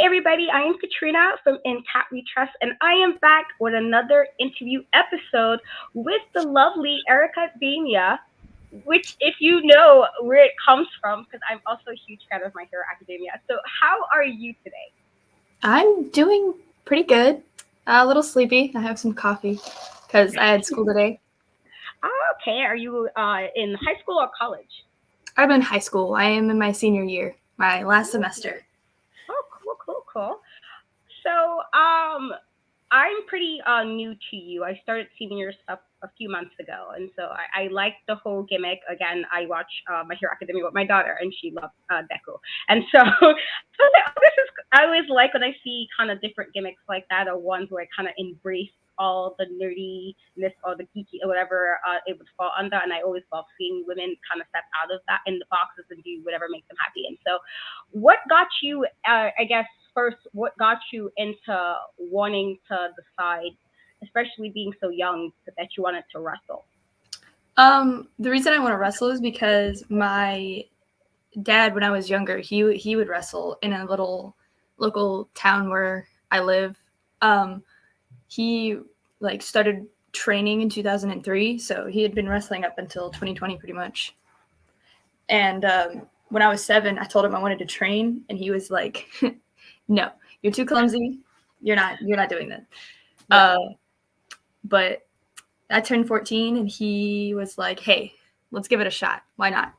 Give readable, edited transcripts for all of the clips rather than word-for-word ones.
everybody. I am Katrina from In Cat We Trust, and I am back with another interview episode with the lovely Airica Demia, which, if you know where it comes from, because I'm also a huge fan of My Hero Academia. So, how are you today? I'm doing pretty good. A little sleepy. I have some coffee because I had school today. Okay. Are you in high school or college? I'm in high school. I am in my senior year, my last semester. Oh, cool, cool, cool. So, I'm pretty new to you. I started seeing your stuff a few months ago, and so I like the whole gimmick. Again, I watch My Hero Academia with my daughter, and she loves Deku. And so, so I was like, oh, this is. I always like when I see kind of different gimmicks like that, or ones where I kind of embrace all the nerdiness or the geeky or whatever it would fall under. And I always love seeing women kind of step out of that in the boxes and do whatever makes them happy. And so, what got you? I guess first, what got you into wanting to decide, especially being so young, that you wanted to wrestle? The reason I want to wrestle is because my dad, when I was younger, he would wrestle in a little local town where I live. Um, he started training in 2003, so he had been wrestling up until 2020 pretty much. And when I was 7, I told him I wanted to train, and he was like, "No, you're too clumsy. You're not doing that." Yeah. But I turned 14, and he was like, "Hey, let's give it a shot. Why not?"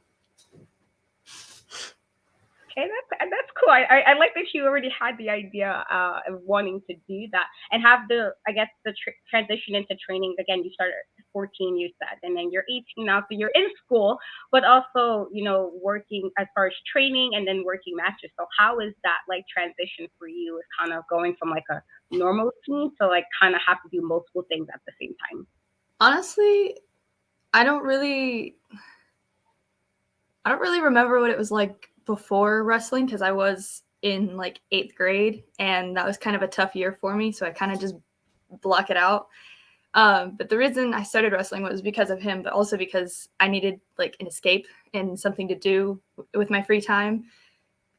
Okay, that's cool. I like that you already had the idea of wanting to do that and have the, I guess, the transition into training. Again, you started at 14, you said, and then you're 18 now, so you're in school, but also, working as far as training and then working matches. So how is that like transition for you? Is kind of going from like a normal scene to like kind of have to do multiple things at the same time. Honestly, I don't really remember what it was like before wrestling because I was in like 8th grade, and that was kind of a tough year for me, so I kind of just block it out. But the reason I started wrestling was because of him, but also because I needed like an escape and something to do with my free time.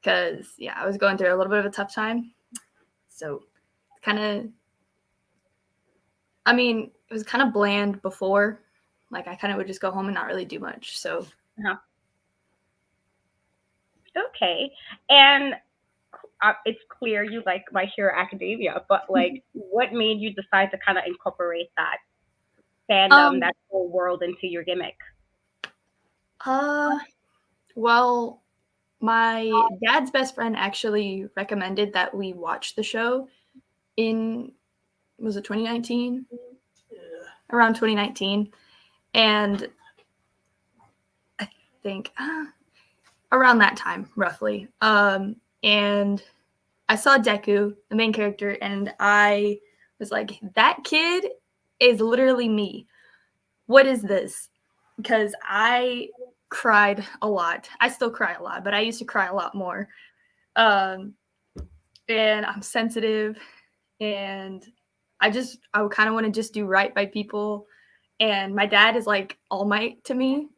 Because I was going through a little bit of a tough time. So kind of, it was kind of bland before. Like I kind of would just go home and not really do much. So Uh-huh. Okay, and it's clear you like My Hero Academia, but like, what made you decide to kind of incorporate that fandom, um that whole world into your gimmick? uh well, my dad's best friend actually recommended that we watch the show in, was it 2019? Around 2019. And I think around that time, roughly. And I saw Deku, the main character, and I was like, that kid is literally me. What is this? Because I cried a lot. I still cry a lot, but I used to cry a lot more. Um, and I'm sensitive, and I kind of want to just do right by people. And my dad is like All Might to me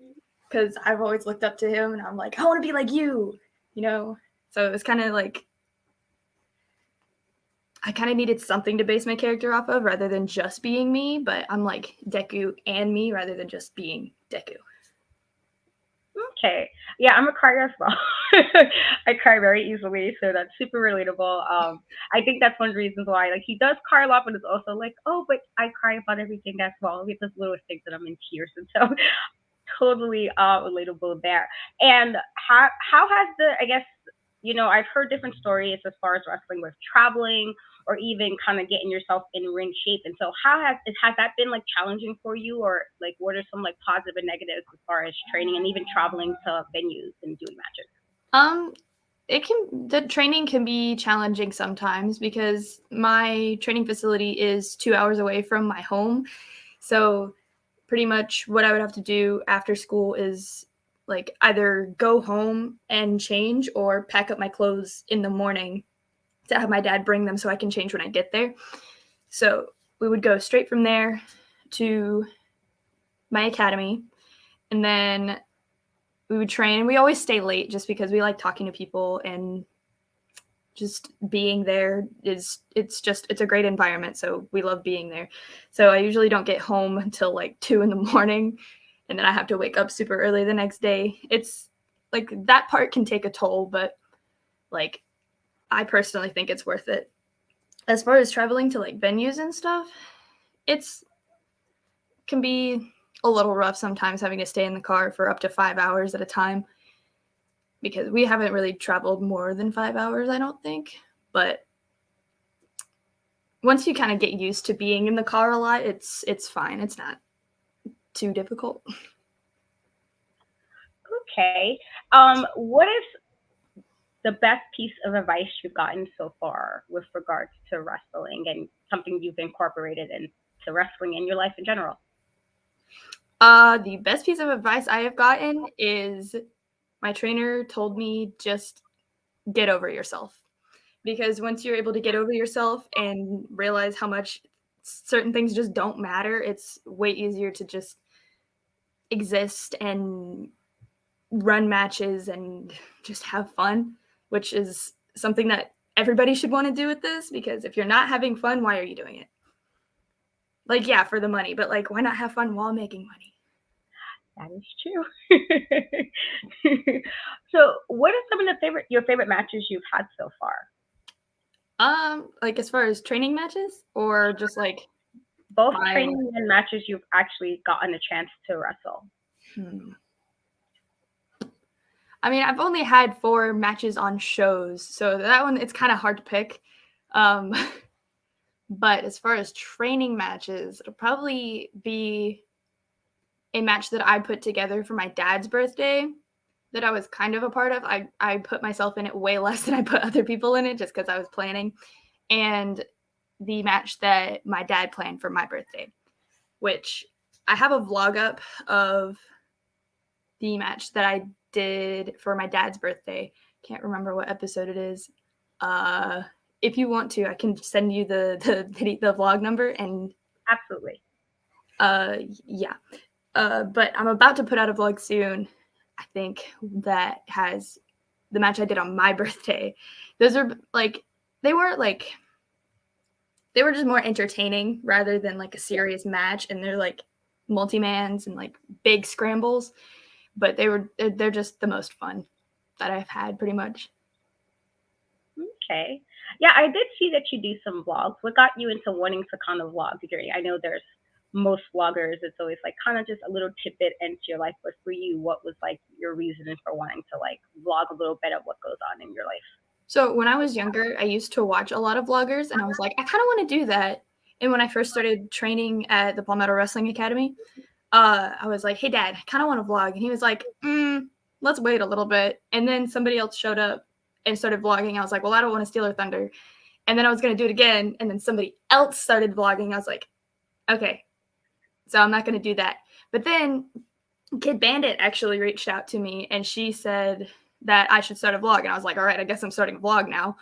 because I've always looked up to him, and I'm like, I want to be like you, you know? So it was kind of like, I kind of needed something to base my character off of rather than just being me, but I'm like Deku and me rather than just being Deku. Okay, yeah, I'm a crier as well. I cry very easily, so that's super relatable. I think that's one of the reasons why, like, he does cry a lot, but it's also like, oh, but I cry about everything as well. It's just little things that I'm in tears, and so totally relatable there. And how has the, I guess, I've heard different stories as far as wrestling with traveling or even kind of getting yourself in ring shape. And so has that been like challenging for you, or like what are some like positive and negatives as far as training and even traveling to venues and doing matches? Um, the training can be challenging sometimes because my training facility is 2 hours away from my home. So pretty much what I would have to do after school is like either go home and change or pack up my clothes in the morning to have my dad bring them so I can change when I get there. So we would go straight from there to my academy, and then we would train. We always stay late just because we like talking to people, and just being there it's a great environment, so we love being there. So I usually don't get home until like 2 in the morning, and then I have to wake up super early the next day. It's like that part can take a toll, but like I personally think it's worth it. As far as traveling to like venues and stuff, it's can be a little rough sometimes having to stay in the car for up to 5 hours at a time, because we haven't really traveled more than 5 hours, I don't think. But once you kind of get used to being in the car a lot, it's fine. It's not too difficult. Okay. What is the best piece of advice you've gotten so far with regards to wrestling and something you've incorporated into wrestling in your life in general? The best piece of advice I have gotten is my trainer told me just get over yourself. Because once you're able to get over yourself and realize how much certain things just don't matter, it's way easier to just exist and run matches and just have fun, which is something that everybody should want to do with this, because if you're not having fun, why are you doing it? Like, yeah, for the money, but like, why not have fun while making money? That is true. So, what are some of the favorite your favorite matches you've had so far? Like as far as training matches or just like Both my training and matches you've actually gotten a chance to wrestle. hmm. I mean, I've only had 4 matches on shows, so that one it's kind of hard to pick. Um, but as far as training matches, it'll probably be a match that I put together for my dad's birthday that I was kind of a part of. I put myself in it way less than I put other people in it just because I was planning. And the match that my dad planned for my birthday, which I have a vlog up of the match that I did for my dad's birthday. Can't remember what episode it is. Uh, if you want to, I can send you the vlog number and Absolutely. uh, yeah. But I'm about to put out a vlog soon, I think, that has the match I did on my birthday. Those are like they weren't like they were just more entertaining rather than like a serious match, and they're like multi-mans and like big scrambles, but they're just the most fun that I've had pretty much. Okay. Yeah, I did see that you do some vlogs. What got you into wanting to kind of vlog? I know there's most vloggers, it's always like kind of just a little tidbit into your life. But for you, what was like your reasoning for wanting to like vlog a little bit of what goes on in your life? So when I was younger, I used to watch a lot of vloggers, and I was like, I kind of want to do that. And when I first started training at the Palmetto Wrestling Academy, I was like, "Hey, Dad, I kind of want to vlog," and he was like, "Let's wait a little bit." And then somebody else showed up and started vlogging. I was like, "Well, I don't want to steal her thunder." And then I was gonna do it again, and then somebody else started vlogging. I was like, "Okay, so I'm not gonna do that." But then Kid Bandit actually reached out to me, and she said that I should start a vlog, and I was like, "All right, I guess I'm starting a vlog now."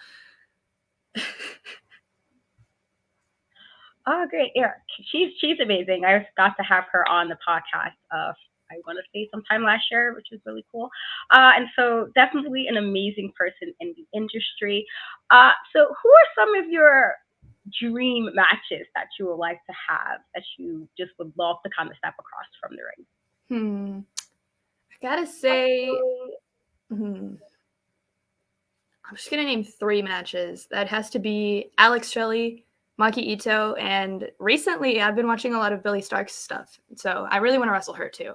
Oh, great. Yeah, she's amazing. I got to have her on the podcast. I want to say sometime last year, which is really cool. And so definitely an amazing person in the industry. So who are some of your dream matches that you would like to have that you just would love to kind of step across from the ring? I gotta say, hmm, I'm just gonna name 3 matches. That has to be Alex Shelley, Maki Ito, and recently I've been watching a lot of Billie Starkz stuff. So I really want to wrestle her too.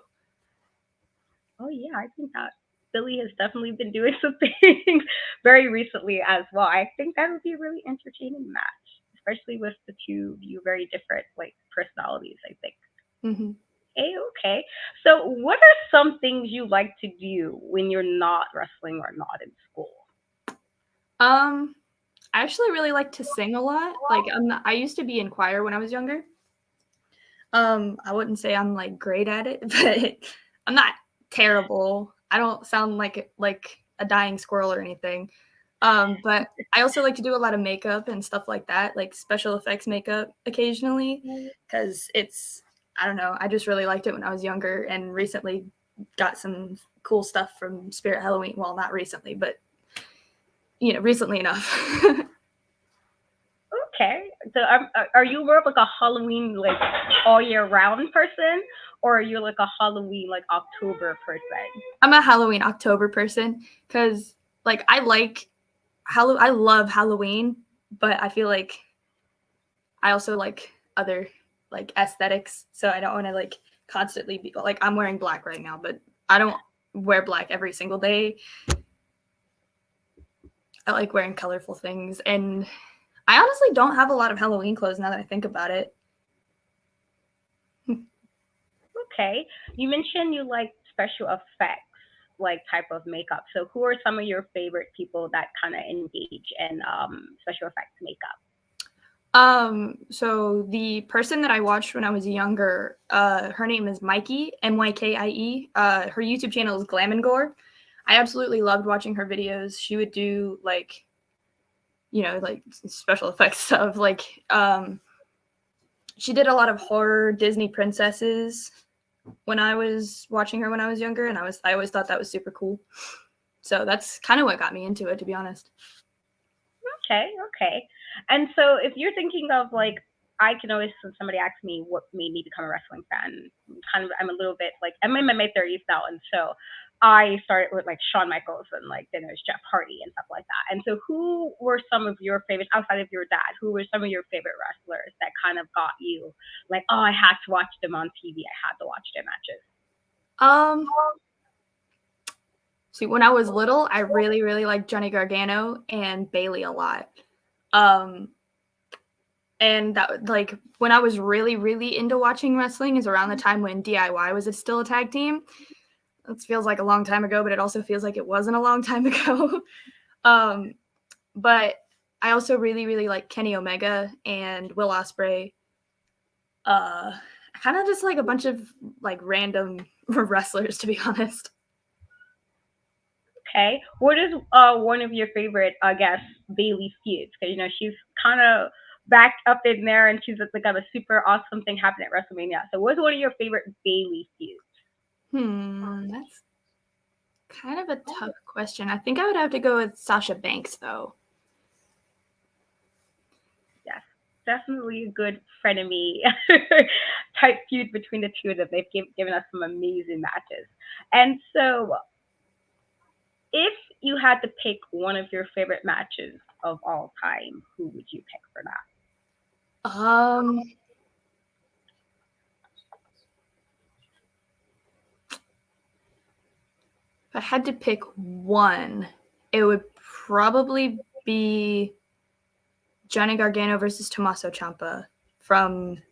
Oh yeah, I think that Billy has definitely been doing some things very recently as well. I think that would be a really entertaining match, especially with the two of you very different like personalities. I think. hmm Okay. So, what are some things you like to do when you're not wrestling or not in school? Um, I actually really like to sing a lot. Like I used to be in choir when I was younger. I wouldn't say I'm like great at it, but I'm not terrible. I don't sound like a dying squirrel or anything. But I also like to do a lot of makeup and stuff like that, like special effects makeup occasionally, because it's I don't know. I just really liked it when I was younger, and recently got some cool stuff from Spirit Halloween. Well, not recently, but recently enough. Okay. So are you more of like a Halloween like all year round person, or are you like a Halloween like October person? I'm a Halloween October person because like I love Halloween, but I feel like I also like other like aesthetics, so I don't want to like constantly be like I'm wearing black right now, but I don't wear black every single day. I like wearing colorful things, and I honestly don't have a lot of Halloween clothes now that I think about it. Okay. You mentioned you like special effects like type of makeup. So who are some of your favorite people that kind of engage in special effects makeup? So the person that I watched when I was younger, her name is Mikey, Mykie. Her YouTube channel is Glam and Gore. I absolutely loved watching her videos. She would do like, like special effects stuff. Like, she did a lot of horror Disney princesses when I was watching her when I was younger, and I always thought that was super cool. So that's kind of what got me into it, to be honest. Okay, okay. And so if you're thinking of like, I can always, when somebody asks me what made me become a wrestling fan, kind of, I'm a little bit like, I'm in my mid 30s now. And so I started with like Shawn Michaels and like then there's Jeff Hardy and stuff like that. And so who were some of your favorites outside of your dad? Who were some of your favorite wrestlers that kind of got you like, oh, I had to watch them on TV. I had to watch their matches. Um, See, when I was little, I really, really liked Johnny Gargano and Bailey a lot. Um, and that like when I was really, really into watching wrestling is around the time when DIY was still a tag team. It feels like a long time ago, but it also feels like it wasn't a long time ago. um, but I also really, really like Kenny Omega and Will Ospreay. Kind of just like a bunch of like random wrestlers, to be honest. Okay. What is one of your favorite, I guess, Bailey feuds? Because she's kind of backed up in there, and she's like got a super awesome thing happening at WrestleMania. So, what's one of your favorite Bailey feuds? That's kind of a tough question. I think I would have to go with Sasha Banks, though. Yes, definitely a good frenemy type feud between the two of them. Given us some amazing matches. And so, if you had to pick one of your favorite matches of all time, who would you pick for that? Um, if I had to pick one, it would probably be Johnny Gargano versus Tommaso Ciampa from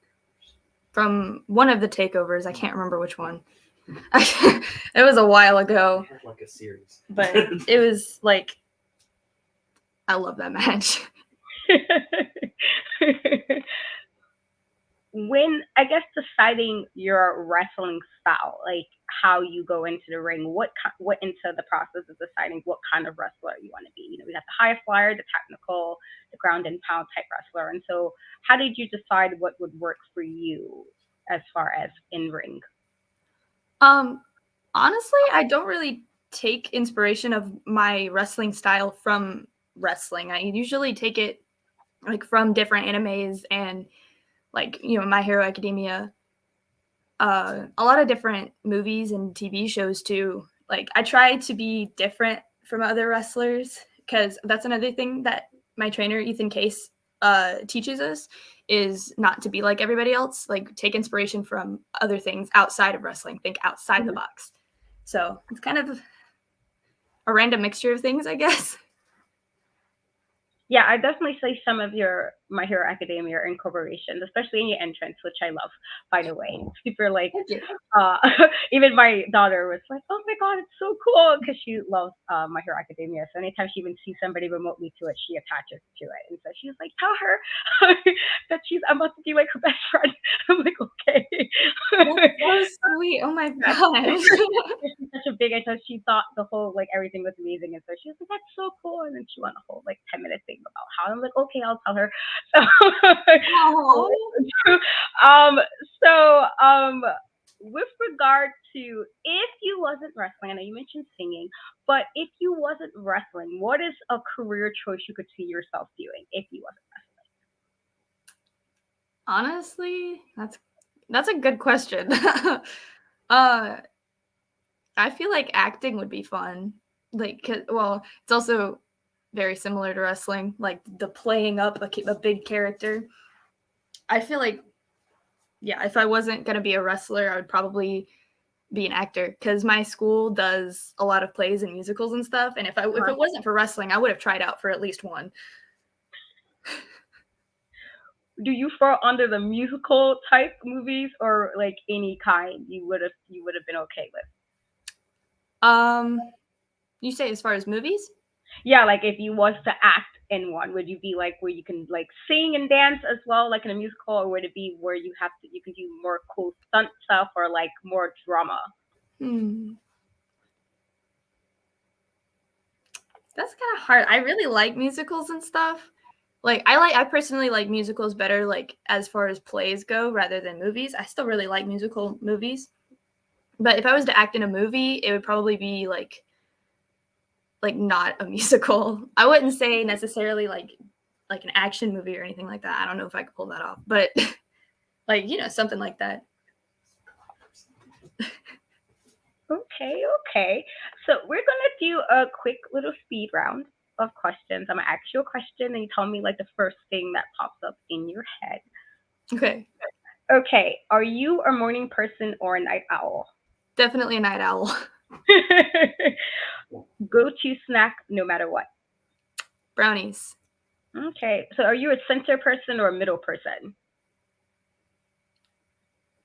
one of the takeovers. I can't remember which one. It was a while ago. Like a series. But it was like I love that match. When I guess deciding your wrestling style, like how you go into the ring, what into the process of deciding what kind of wrestler you want to be. We got the high flyer, the technical, the ground and pound type wrestler, and so how did you decide what would work for you as far as in ring? Um, Honestly, I don't really take inspiration of my wrestling style from wrestling. I usually take it like from different animes and like My Hero Academia, a lot of different movies and TV shows too. Like I try to be different from other wrestlers because that's another thing that my trainer Ethan Case teaches us is not to be like everybody else. Like take inspiration from other things outside of wrestling. Think outside the box. So it's kind of a random mixture of things, I guess. Yeah, I definitely see some of your My Hero Academia incorporations, especially in your entrance, which I love. By the way, super like Thank you. uh, even my daughter was like, "Oh my god, it's so cool!" Because she loves My Hero Academia. So anytime she even sees somebody remotely to it, she attaches to it, and so she's like, "Tell her that I'm about to be like her best friend." I'm like, "Okay." That's so sweet. Oh my gosh. She's such a big so she thought the whole like everything was amazing, and so she was like, "That's so cool," and then she went a whole like 10 minute thing about how I'm like, "Okay, I'll tell her." So, Oh. um, so with regard to if you wasn't wrestling, I know you mentioned singing, but if you wasn't wrestling, what is a career choice you could see yourself doing if you wasn't Honestly, that's a good question. uh, I feel like acting would be fun. Like, well, it's also very similar to wrestling, like the playing up a big character. I feel like, yeah, if I wasn't gonna be a wrestler, I would probably be an actor because my school does a lot of plays and musicals and stuff. And if wrestling? it wasn't for wrestling, I would have tried out for at least one. Do you fall under the musical type movies or like any kind you would have been okay with? You say as far as movies? Yeah, like if you was to act in one, would you be like where you can like sing and dance as well, like in a musical, or would it be where you can do more cool stunt stuff or like more drama? Hmm. That's kind of hard. I really like musicals and stuff. Like I personally like musicals better like as far as plays go rather than movies. I still really like musical movies. But if I was to act in a movie, it would probably be like not a musical. I wouldn't say necessarily like an action movie or anything like that. I don't know if I could pull that off, but like, something like that. Okay, okay. So we're gonna do a quick little speed round of questions. I'm gonna ask you a question and you tell me like the first thing that pops up in your head. Okay. Okay, are you a morning person or a night owl? Definitely a night owl. Go to snack no matter what. Brownies. Okay, so are you a center person or a middle person?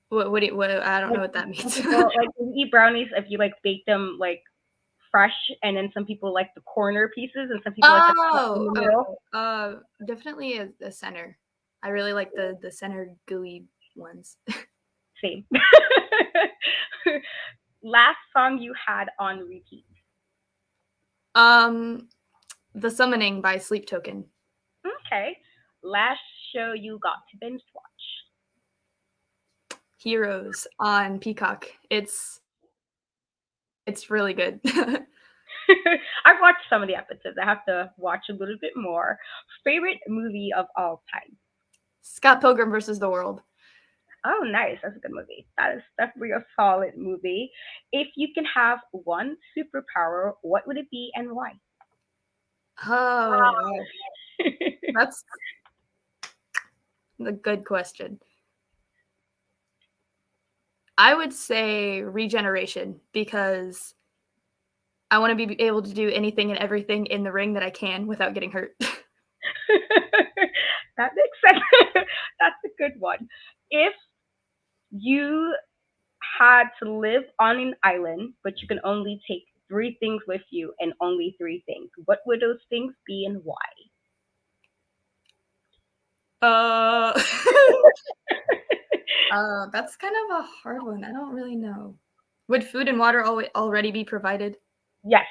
What I don't know Like what that some means. people like when you eat brownies if you like bake them like fresh, and then some people like the corner pieces, and some people like the cut in Oh, the middle. oh, definitely a center. I really like the center gooey ones. Same. Last song you had on repeat. um, The Summoning by Sleep Token. Okay. Last show you got to binge watch. Heroes on Peacock. It's really good. I've watched some of the episodes. I have to watch a little bit more. Favorite movie of all time. Scott Pilgrim versus the World. Oh, nice. That's a good movie. That is definitely a solid movie. If you can have one superpower, what would it be and why? Oh, that's a good question. I would say regeneration because I want to be able to do anything and everything in the ring that I can without getting hurt. That makes sense. That's a good one. If you had to live on an island, but you can only take three things with you and only three things, what would those things be and why? uh, that's kind of a hard one. I don't really know. Would food and water already be provided? Yes.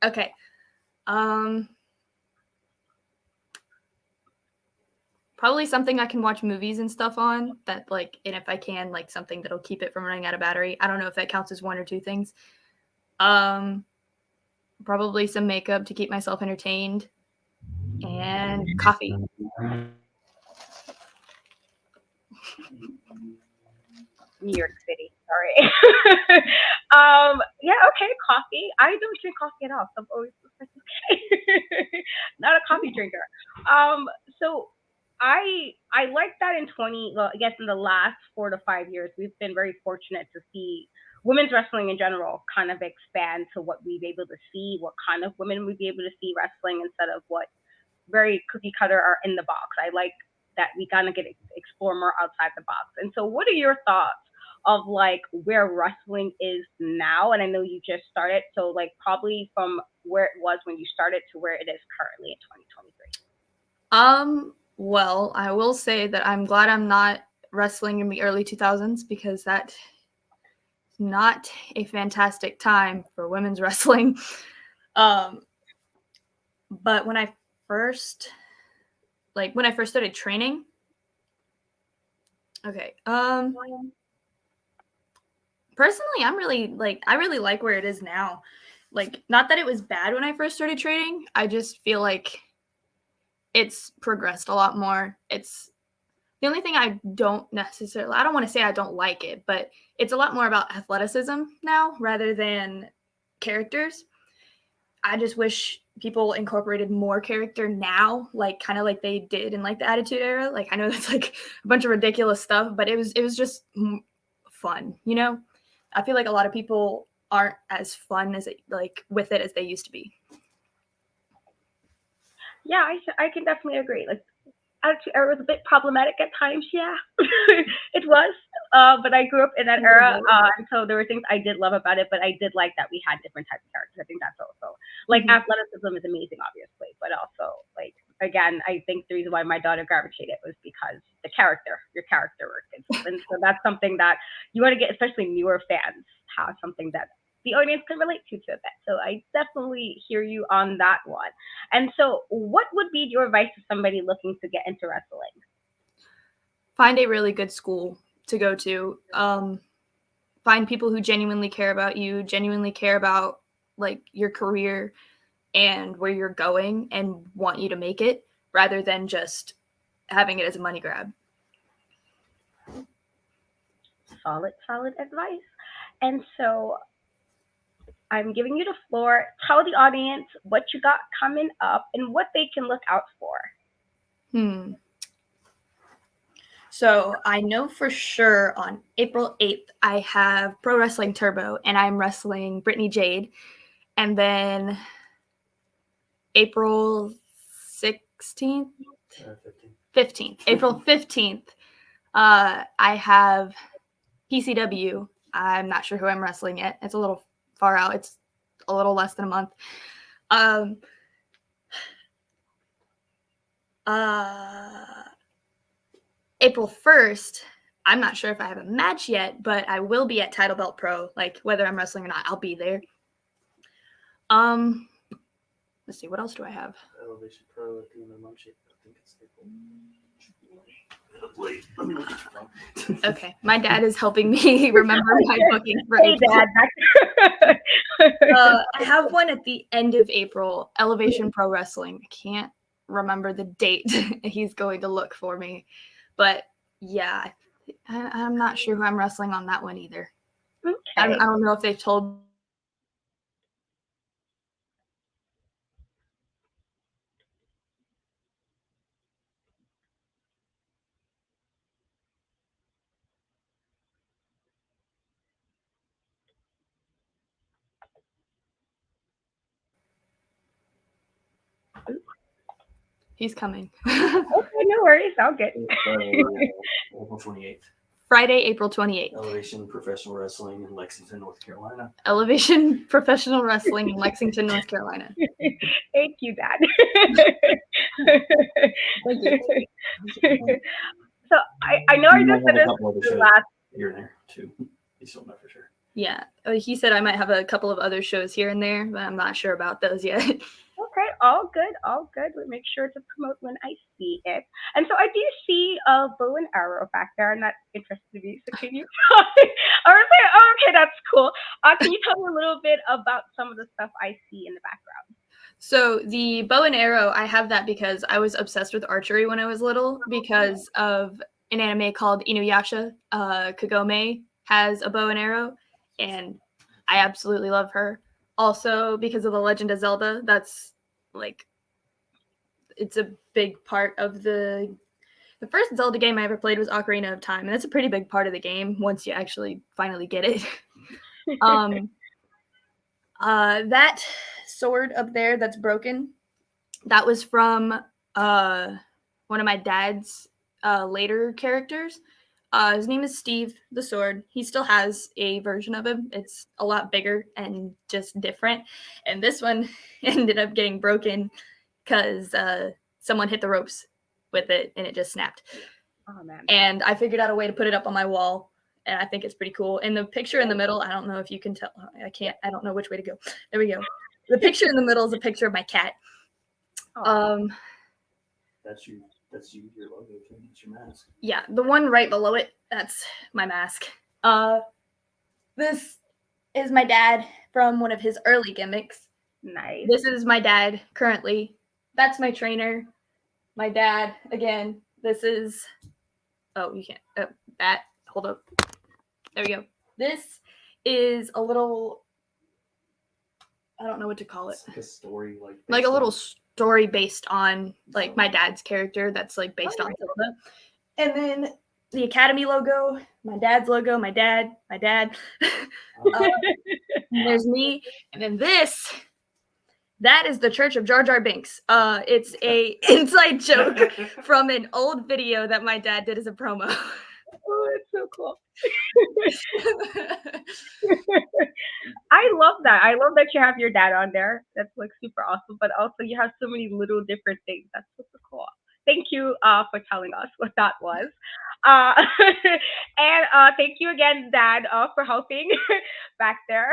Okay. Um, Probably something I can watch movies and stuff on that like, and if I can, like something that'll keep it from running out of battery. I don't know if that counts as one or two things. Um, Probably some makeup to keep myself entertained and coffee. New York City. Sorry. Yeah. Okay. Coffee. I don't drink coffee at all. So I'm always just like, okay, not a coffee drinker. Um. So I like that in 20. Well, I guess in the last 4 to 5 years, we've been very fortunate to see women's wrestling in general kind of expand to what we've able to see, what kind of women we'd be able to see wrestling instead of what very cookie cutter are in the box. I like that we kind of get explore more outside the box. And so, what are your thoughts of like where wrestling is now? And I know you just started, so like probably from where it was when you started to where it is currently in 2023. Well, I will say that I'm glad I'm not wrestling in the early 2000s because that's not a fantastic time for women's wrestling. Um, but first when I first started training, okay. Personally, I really like where it is now. Like, not that it was bad when I first started trading. I just feel like it's progressed a lot more. It's the only thing I don't want to say I don't like it, but it's a lot more about athleticism now rather than characters. I just wish people incorporated more character now, like kind of like they did in like the Attitude Era. Like, I know that's like a bunch of ridiculous stuff, but it was just fun, you know? I feel like a lot of people aren't as fun as like with it as they used to be. Yeah, I can definitely agree. Like Attitude Era was a bit problematic at times. Yeah, it was. But I grew up in that era, and so there were things I did love about it. But I did like that we had different types of characters. I think that's also like athleticism is amazing, obviously, but also like again, I think the reason why my daughter gravitated was because your character work, and so that's something that you want to get, especially newer fans, have something that the audience can relate to a bit. So I definitely hear you on that one. And so, what would be your advice to somebody looking to get into wrestling? Find a really good school to go to. Find people who genuinely care about you, genuinely care about like your career and where you're going and want you to make it rather than just having it as a money grab. Solid advice. And so, I'm giving you the floor. Tell the audience what you got coming up and what they can look out for. Hmm. So I know for sure on April 8th, I have Pro Wrestling Turbo and I'm wrestling Brittany Jade. And then April 16th, 15th, April 15th, I have PCW. I'm not sure who I'm wrestling yet. It's a little far out. It's a little less than a month. Um, April 1st, I'm not sure if I have a match yet, but I will be at Title Belt Pro. Like, whether I'm wrestling or not, I'll be there. Let's see, what else do I have? Elevation Pro at the end of the month. I think it's April. Wait, let me look at your phone. Okay, my dad is helping me remember my bookings for Hey, April. Dad. I have one at the end of April, Elevation Pro Wrestling. I can't remember the date he's going to look for me. But yeah, I'm not sure who I'm wrestling on that one either. Okay. I don't know if they've told. He's coming. Okay, no worries. I'll get. April 28th. Friday, April 28th. Elevation Professional Wrestling in Lexington, North Carolina. Elevation Professional Wrestling in Lexington, North Carolina. Thank you, Dad. Thank you. So I know I just said this last. You're there too. You still know for sure. Yeah, he said I might have a couple of other shows here and there, but I'm not sure about those yet. Okay, all good, all good. We'll make sure to promote when I see it. And so I do see a bow and arrow back there, and that interested me. So can you tell me? I was like, oh, okay, that's cool. Can you tell me a little bit about some of the stuff I see in the background? So the bow and arrow, I have that because I was obsessed with archery when I was little because of an anime called Inuyasha. Kagome has a bow and arrow, and I absolutely love her. Also, because of The Legend of Zelda, that's like, it's a big part of the first Zelda game I ever played was Ocarina of Time, and that's a pretty big part of the game once you actually finally get it. That sword up there that's broken, that was from one of my dad's later characters. His name is Steve the Sword. He still has a version of him. It's a lot bigger and just different. And this one ended up getting broken because someone hit the ropes with it and it just snapped. Oh, man. And I figured out a way to put it up on my wall. And I think it's pretty cool. And the picture in the middle, I don't know if you can tell. I don't know which way to go. There we go. The picture in the middle is a picture of my cat. That's you. That's you. Your logo. That's your mask. Yeah, the one right below it. That's my mask. This is my dad from one of his early gimmicks. Nice. This is my dad currently. That's my trainer. My dad again. This is. Oh, you can't. That. Hold up. There we go. This is a little. I don't know what to call it. It's like a story, like a little story based on like my dad's character. That's like based on Zelda. And then the Academy logo, my dad's logo, my dad. There's me, and then this. That is the Church of Jar Jar Binks. It's a inside joke from an old video that my dad did as a promo. Oh, it's so cool. I love that. I love that you have your dad on there. That's like super awesome. But also you have so many little different things. That's super cool. Thank you for telling us what that was. Uh, and thank you again, Dad, for helping back there.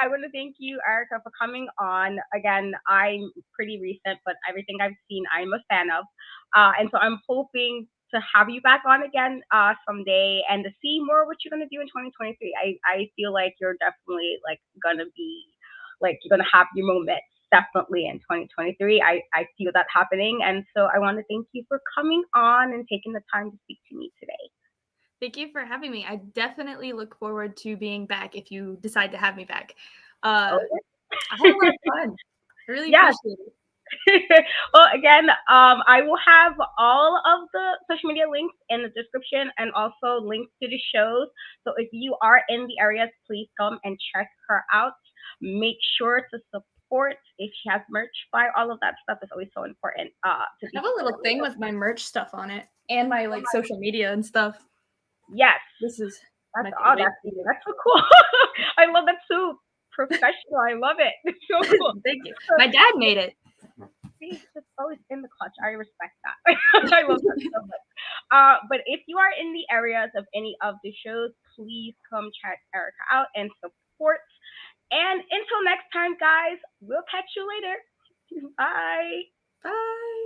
I want to thank you, Airica, for coming on. Again, I'm pretty recent, but everything I've seen, I'm a fan of. And so I'm hoping to have you back on again someday and to see more what you're going to do in 2023. I feel like you're definitely like going to be like you're going to have your moment definitely in 2023. I feel that happening. And so I want to thank you for coming on and taking the time to speak to me today. Thank you for having me. I definitely look forward to being back if you decide to have me back. I had a lot of fun. I really appreciate it. Well, again, I will have all of the social media links in the description and also links to the shows. So if you are in the areas, please come and check her out. Make sure to support if she has merch. Buy all of that stuff is always so important. I have a little thing with my merch stuff on it and my like social media and stuff. Yes, this is that's so cool. I love that so professional. I love it. It's so cool. Thank you. My dad made it. He's just always in the clutch. I respect that. I love that so much. But if you are in the areas of any of the shows, please come check Airica out and support. And until next time, guys, we'll catch you later. Bye. Bye.